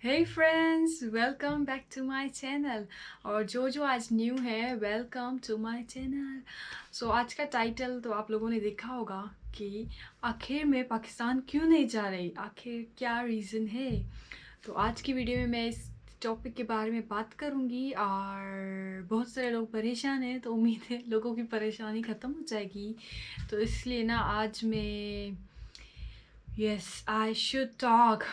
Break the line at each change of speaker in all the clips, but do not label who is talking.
Hey friends, welcome back to my channel. और जो आज न्यू है, welcome to my channel. So आज का टाइटल तो आप लोगों ने देखा होगा कि आखिर में पाकिस्तान क्यों नहीं जा रही, आखिर क्या रीज़न है। तो आज की वीडियो में मैं इस टॉपिक के बारे में बात करूंगी और बहुत सारे लोग परेशान हैं, तो उम्मीद है लोगों की परेशानी ख़त्म हो जाएगी। तो इसलिए ना आज मैं यस आई शुड टॉक,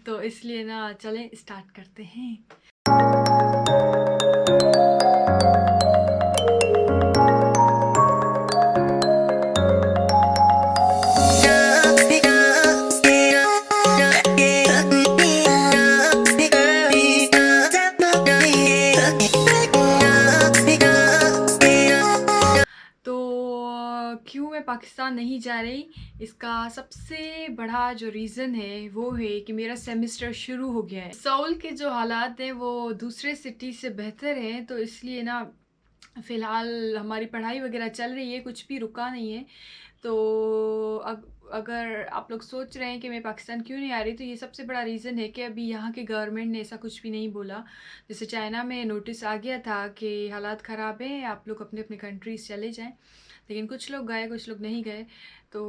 तो इसलिए ना चलें स्टार्ट करते हैं। तो क्यों मैं पाकिस्तान नहीं जा रही, इसका सबसे बड़ा जो रीज़न है वो है कि मेरा सेमेस्टर शुरू हो गया है। सऊल के जो हालात हैं वो दूसरे सिटी से बेहतर हैं, तो इसलिए ना फ़िलहाल हमारी पढ़ाई वगैरह चल रही है, कुछ भी रुका नहीं है। तो अगर आप लोग सोच रहे हैं कि मैं पाकिस्तान क्यों नहीं आ रही, तो ये सबसे बड़ा रीज़न है कि अभी यहाँ के गवर्नमेंट ने ऐसा कुछ भी नहीं बोला। जैसे चाइना में नोटिस आ गया था कि हालात ख़राब हैं, आप लोग अपने अपने कंट्रीज़ चले जाएं, लेकिन कुछ लोग गए, कुछ लोग नहीं गए। तो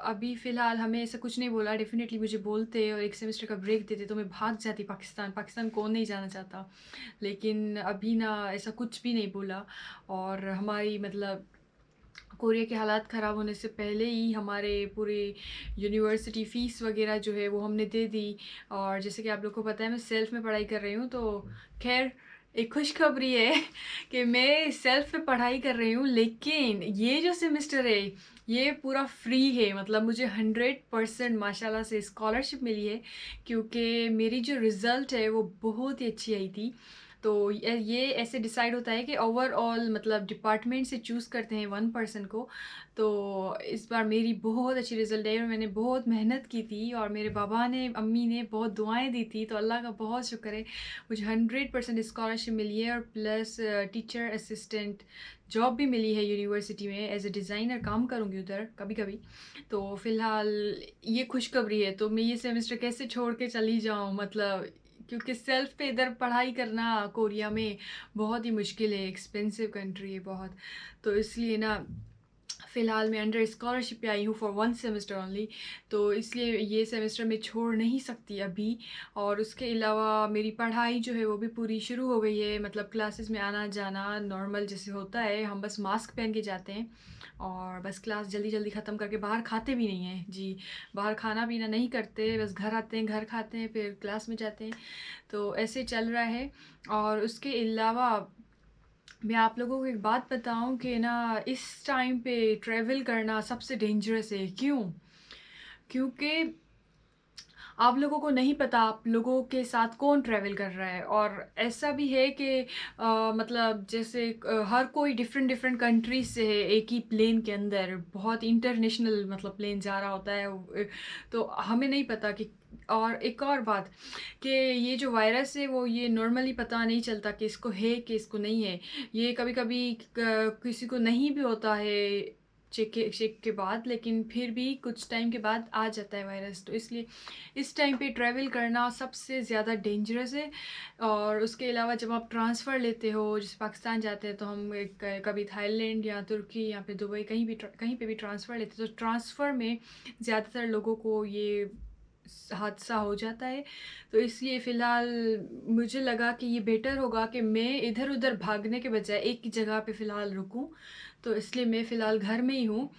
अभी फ़िलहाल हमें ऐसा कुछ नहीं बोला। डेफिनेटली मुझे बोलते और एक सेमेस्टर का ब्रेक देते तो मैं भाग जाती पाकिस्तान। पाकिस्तान कौन नहीं जाना चाहता, लेकिन अभी ना ऐसा कुछ भी नहीं बोला। और हमारी मतलब कोरिया के हालात ख़राब होने से पहले ही हमारे पूरे यूनिवर्सिटी फ़ीस वगैरह जो है वो हमने दे दी। और जैसे कि आप लोग को पता है मैं सेल्फ़ में पढ़ाई कर रही हूँ, तो खैर एक खुशखबरी है कि मैं सेल्फ़ में पढ़ाई कर रही हूँ, लेकिन ये जो सेमेस्टर है ये पूरा फ्री है। मतलब मुझे 100% माशाल्लाह से स्कॉलरशिप मिली है, क्योंकि मेरी जो रिज़ल्ट है वो बहुत ही अच्छी आई थी। तो ये ऐसे डिसाइड होता है कि ओवरऑल मतलब डिपार्टमेंट से चूज़ करते हैं 1 पर्सन को। तो इस बार मेरी बहुत अच्छी रिज़ल्ट आई और मैंने बहुत मेहनत की थी और मेरे बाबा ने, अम्मी ने बहुत दुआएं दी थी, तो अल्लाह का बहुत शुक्र है मुझे 100% स्कॉलरशिप मिली है। और प्लस टीचर असिस्टेंट जॉब भी मिली है यूनिवर्सिटी में, एज ए डिज़ाइनर काम करूँगी उधर कभी कभी। तो फ़िलहाल ये खुशखबरी है। तो मैं ये सेमेस्टर कैसे छोड़ के चली जाऊँ, मतलब क्योंकि सेल्फ पे इधर पढ़ाई करना कोरिया में बहुत ही मुश्किल है, एक्सपेंसिव कंट्री है बहुत। तो इसलिए ना फ़िलहाल मैं अंडर स्कॉलरशिप पे आई हूँ फॉर 1 सेमेस्टर ओनली। तो इसलिए ये सेमेस्टर मैं छोड़ नहीं सकती अभी। और उसके अलावा मेरी पढ़ाई जो है वो भी पूरी शुरू हो गई है, मतलब क्लासेस में आना जाना नॉर्मल जैसे होता है, हम बस मास्क पहन के जाते हैं और बस क्लास जल्दी जल्दी ख़त्म करके बाहर खाते भी नहीं हैं जी। बाहर खाना पीना नहीं करते, बस घर आते हैं, घर खाते हैं, फिर क्लास में जाते हैं। तो ऐसे चल रहा है। और उसके अलावा मैं आप लोगों को एक बात बताऊं कि ना इस टाइम पे ट्रैवल करना सबसे डेंजरस है। क्यों? क्योंकि आप लोगों को नहीं पता आप लोगों के साथ कौन ट्रैवल कर रहा है। और ऐसा भी है कि मतलब जैसे हर कोई डिफरेंट डिफरेंट कंट्रीज से है एक ही प्लेन के अंदर, बहुत इंटरनेशनल मतलब प्लेन जा रहा होता है। तो हमें नहीं पता कि, और एक और बात कि ये जो वायरस है वो ये नॉर्मली पता नहीं चलता कि इसको है कि इसको नहीं है। ये कभी कभी किसी को नहीं भी होता है चेक के बाद, लेकिन फिर भी कुछ टाइम के बाद आ जाता है वायरस। तो इसलिए इस टाइम पे ट्रैवल करना सबसे ज़्यादा डेंजरस है। और उसके अलावा जब आप ट्रांसफ़र लेते हो, जैसे पाकिस्तान जाते हैं तो हम कभी थाईलैंड या तुर्की या फिर दुबई कहीं पे भी ट्रांसफ़र लेते हैं, तो ट्रांसफ़र में ज़्यादातर लोगों को ये हादसा हो जाता है। तो इसलिए फ़िलहाल मुझे लगा कि ये बेटर होगा कि मैं इधर उधर भागने के बजाय एक ही जगह पे फ़िलहाल रुकूं। तो इसलिए मैं फ़िलहाल घर में ही हूँ,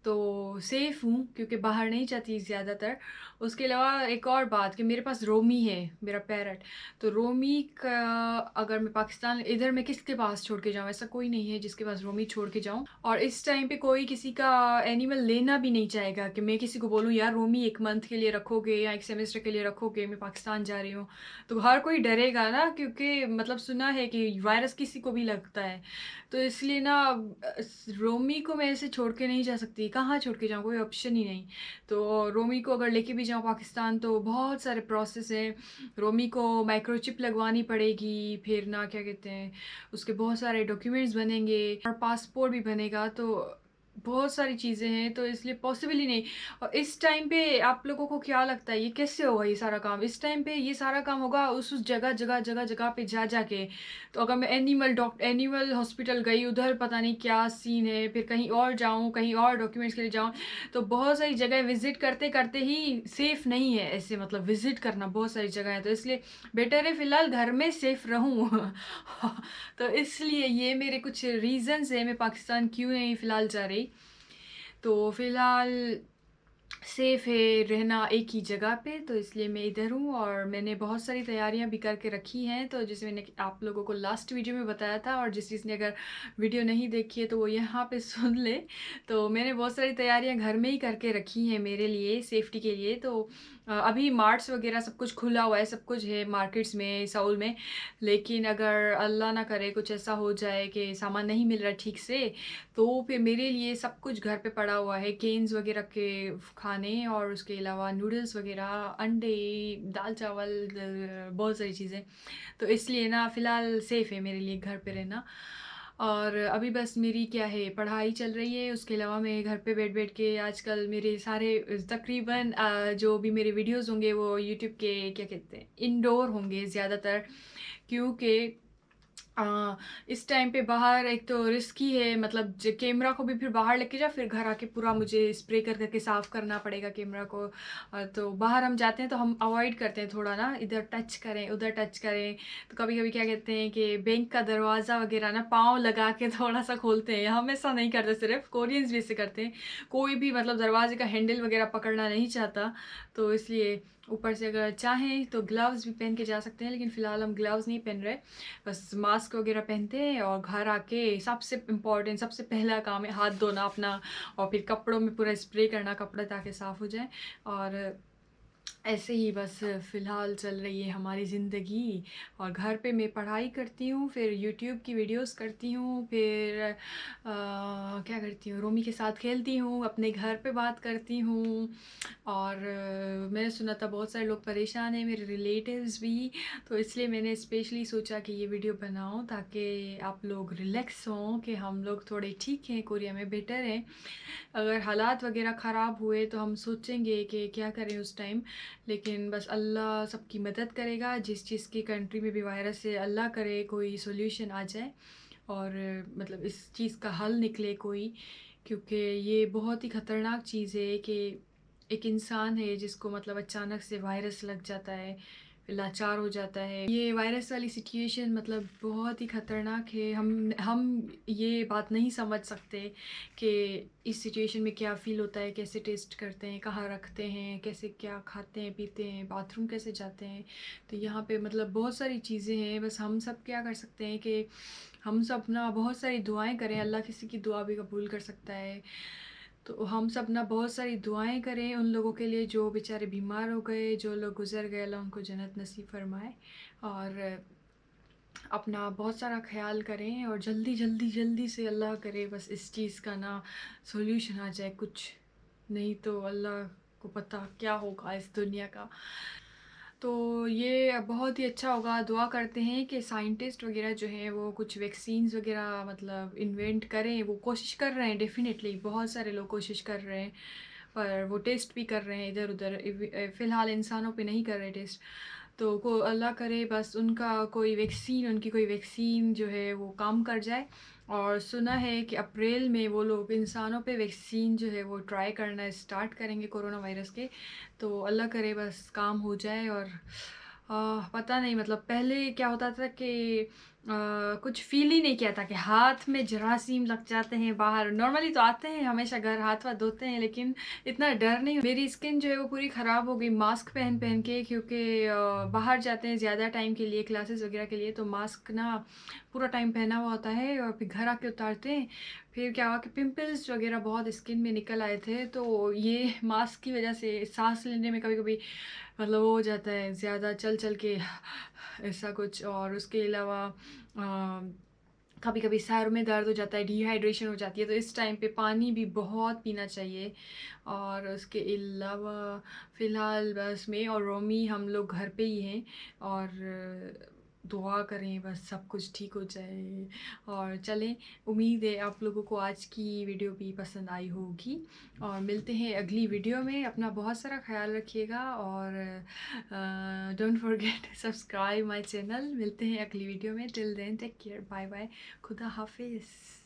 तो सेफ़ हूँ क्योंकि बाहर नहीं जाती ज़्यादातर। उसके अलावा एक और बात कि मेरे पास रोमी है, मेरा पैरट। तो रोमी का अगर मैं पाकिस्तान इधर मैं किसके पास छोड़ के जाऊँ, ऐसा कोई नहीं है जिसके पास रोमी छोड़ के जाऊँ। और इस टाइम पे कोई किसी का एनिमल लेना भी नहीं चाहेगा कि मैं किसी को बोलूँ यार रोमी 1 मंथ के लिए रखोगे या 1 सेमेस्टर के लिए रखोगे, मैं पाकिस्तान जा रही हूँ। तो हर कोई डरेगा ना, क्योंकि मतलब सुना है कि वायरस किसी को भी लगता है। तो इसलिए ना रोमी को मैं ऐसे छोड़ के नहीं जा सकती, कहाँ छोड़ के जाऊँ, कोई ऑप्शन ही नहीं। तो रोमी को अगर लेके भी जाऊँ पाकिस्तान तो बहुत सारे प्रोसेस हैं। रोमी को माइक्रोचिप लगवानी पड़ेगी, फिर ना क्या कहते हैं उसके बहुत सारे डॉक्यूमेंट्स बनेंगे और पासपोर्ट भी बनेगा। तो बहुत सारी चीज़ें हैं, तो इसलिए पॉसिबल ही नहीं। और इस टाइम पे आप लोगों को क्या लगता है ये कैसे होगा ये सारा काम? इस टाइम पे ये सारा काम होगा उस जगह पे जा के। तो अगर मैं एनिमल हॉस्पिटल गई, उधर पता नहीं क्या सीन है, फिर कहीं और जाऊँ, कहीं और डॉक्यूमेंट्स के लिए जाऊँ, तो बहुत सारी जगह विज़िट करते-करते ही सेफ़ नहीं है ऐसे, मतलब विज़िट करना बहुत सारी जगह है, तो इसलिए बेटर है फ़िलहाल घर में सेफ़ रहूँ। तो इसलिए ये मेरे कुछ रीज़न्स हैं, मैं पाकिस्तान क्यों नहीं फ़िलहाल जा रही। तो फ़िलहाल सेफ़ है रहना एक ही जगह पे, तो इसलिए मैं इधर हूँ और मैंने बहुत सारी तैयारियां भी करके रखी हैं। तो जैसे मैंने आप लोगों को लास्ट वीडियो में बताया था, और जिसने अगर वीडियो नहीं देखी है तो वो यहाँ पे सुन ले। तो मैंने बहुत सारी तैयारियां घर में ही करके रखी हैं मेरे लिए, सेफ्टी के लिए। तो अभी मार्ट्स वगैरह सब कुछ खुला हुआ है, सब कुछ है मार्केट्स में, सऊल में। लेकिन अगर अल्लाह ना करे कुछ ऐसा हो जाए कि सामान नहीं मिल रहा ठीक से, तो फिर मेरे लिए सब कुछ घर पे पड़ा हुआ है, केन्स वगैरह के खाने, और उसके अलावा नूडल्स वगैरह, अंडे, दाल चावल, बहुत सारी चीज़ें। तो इसलिए ना फ़िलहाल सेफ़ है मेरे लिए घर पे रहना। और अभी बस मेरी क्या है, पढ़ाई चल रही है, उसके अलावा मैं घर पे बैठ के आजकल मेरे सारे तकरीबन जो भी मेरे वीडियोज़ होंगे वो यूट्यूब के क्या कहते हैं, इंडोर होंगे ज़्यादातर। क्योंकि अ, इस टाइम पे बाहर एक तो रिस्की है, मतलब कैमरा को भी फिर बाहर लेके जा, फिर घर आके पूरा मुझे स्प्रे कर करके साफ़ करना पड़ेगा कैमरा को। तो बाहर हम जाते हैं तो हम अवॉइड करते हैं थोड़ा ना, इधर टच करें उधर टच करें। तो कभी कभी क्या कहते हैं कि बैंक का दरवाज़ा वगैरह ना पाँव लगा के थोड़ा सा खोलते हैं, हम ऐसा नहीं करते, सिर्फ कोरियंस भी ऐसे करते हैं। कोई भी मतलब दरवाजे का हैंडल वगैरह पकड़ना नहीं चाहता, तो इसलिए ऊपर से अगर चाहें तो ग्लव्स भी पहन के जा सकते हैं, लेकिन फ़िलहाल हम ग्लव्स नहीं पहन रहे, बस मास्क वगैरह पहनते हैं। और घर आके सबसे इम्पॉर्टेंट, सबसे पहला काम है हाथ धोना अपना, और फिर कपड़ों में पूरा स्प्रे करना कपड़े ताकि साफ़ हो जाए। और ऐसे ही बस फ़िलहाल चल रही है हमारी ज़िंदगी। और घर पे मैं पढ़ाई करती हूँ, फिर यूट्यूब की वीडियोस करती हूँ, फिर क्या करती हूँ, रोमी के साथ खेलती हूँ, अपने घर पे बात करती हूँ। और मैंने सुना था बहुत सारे लोग परेशान हैं, मेरे रिलेटिव्स भी। तो इसलिए मैंने स्पेशली सोचा कि ये वीडियो बनाऊँ ताकि आप लोग रिलैक्स हों कि हम लोग थोड़े ठीक हैं, कोरिया में बेटर हैं। अगर हालात वगैरह ख़राब हुए तो हम सोचेंगे कि क्या करें उस टाइम, लेकिन बस अल्लाह सबकी मदद करेगा। जिस चीज़ की कंट्री में भी वायरस है, अल्लाह करे कोई सॉल्यूशन आ जाए, और मतलब इस चीज़ का हल निकले कोई। क्योंकि ये बहुत ही ख़तरनाक चीज़ है कि एक इंसान है जिसको मतलब अचानक से वायरस लग जाता है, फिर लाचार हो जाता है। ये वायरस वाली सिचुएशन मतलब बहुत ही ख़तरनाक है। हम ये बात नहीं समझ सकते कि इस सिचुएशन में क्या फ़ील होता है, कैसे टेस्ट करते हैं, कहाँ रखते हैं, कैसे क्या खाते हैं पीते हैं, बाथरूम कैसे जाते हैं। तो यहाँ पे मतलब बहुत सारी चीज़ें हैं, बस हम सब क्या कर सकते हैं कि हम सब ना बहुत सारी दुआएं करें, अल्लाह किसी की दुआ भी कबूल कर सकता है। तो हम सब ना बहुत सारी दुआएं करें उन लोगों के लिए जो बेचारे बीमार हो गए, जो लोग गुजर गए, अल्लाह उनको जन्नत नसीब फरमाए। और अपना बहुत सारा ख्याल करें, और जल्दी जल्दी जल्दी से अल्लाह करे बस इस चीज़ का ना सॉल्यूशन आ जाए कुछ, नहीं तो अल्लाह को पता क्या होगा इस दुनिया का। तो ये बहुत ही अच्छा होगा, दुआ करते हैं कि साइंटिस्ट वगैरह जो हैं वो कुछ वैक्सीन्स वगैरह मतलब इन्वेंट करें। वो कोशिश कर रहे हैं, डेफिनेटली बहुत सारे लोग कोशिश कर रहे हैं, पर वो टेस्ट भी कर रहे हैं इधर उधर, फ़िलहाल इंसानों पे नहीं कर रहे टेस्ट। तो को अल्लाह करे बस उनका कोई वैक्सीन, उनकी कोई वैक्सीन जो है वो काम कर जाए। और सुना है कि अप्रैल में वो लोग इंसानों पे वैक्सीन जो है वो ट्राई करना स्टार्ट करेंगे कोरोना वायरस के। तो अल्लाह करे बस काम हो जाए। और पता नहीं मतलब पहले क्या होता था कि कुछ फ़ील ही नहीं किया था कि हाथ में जरासीम लग जाते हैं बाहर, नॉर्मली तो आते हैं हमेशा घर हाथ वाथ धोते हैं, लेकिन इतना डर नहीं। मेरी स्किन जो है वो पूरी ख़राब हो गई मास्क पहन पहन के, क्योंकि बाहर जाते हैं ज़्यादा टाइम के लिए, क्लासेस वगैरह के लिए, तो मास्क ना पूरा टाइम पहना हुआ होता है, और फिर घर आके उतारते हैं। फिर क्या हुआ कि पिंपल्स वगैरह बहुत स्किन में निकल आए थे, तो ये मास्क की वजह से सांस लेने में कभी कभी मतलब वो हो जाता है ज़्यादा चल चल के ऐसा कुछ। और उसके अलावा कभी कभी सर में दर्द हो जाता है, डिहाइड्रेशन हो जाती है, तो इस टाइम पे पानी भी बहुत पीना चाहिए। और उसके अलावा फ़िलहाल बस मैं और रोमी हम लोग घर पे ही हैं। और دعا کریں بس سب کچھ ٹھیک ہو جائے. اور چلیں امید ہے آپ لوگوں کو آج کی ویڈیو بھی پسند آئی ہوگی, اور ملتے ہیں اگلی ویڈیو میں. اپنا بہت سارا خیال رکھیے گا, اور don't forget subscribe my channel. ملتے ہیں اگلی ویڈیو میں. ٹل دین ٹیک کیئر, بائے بائے, خدا حافظ.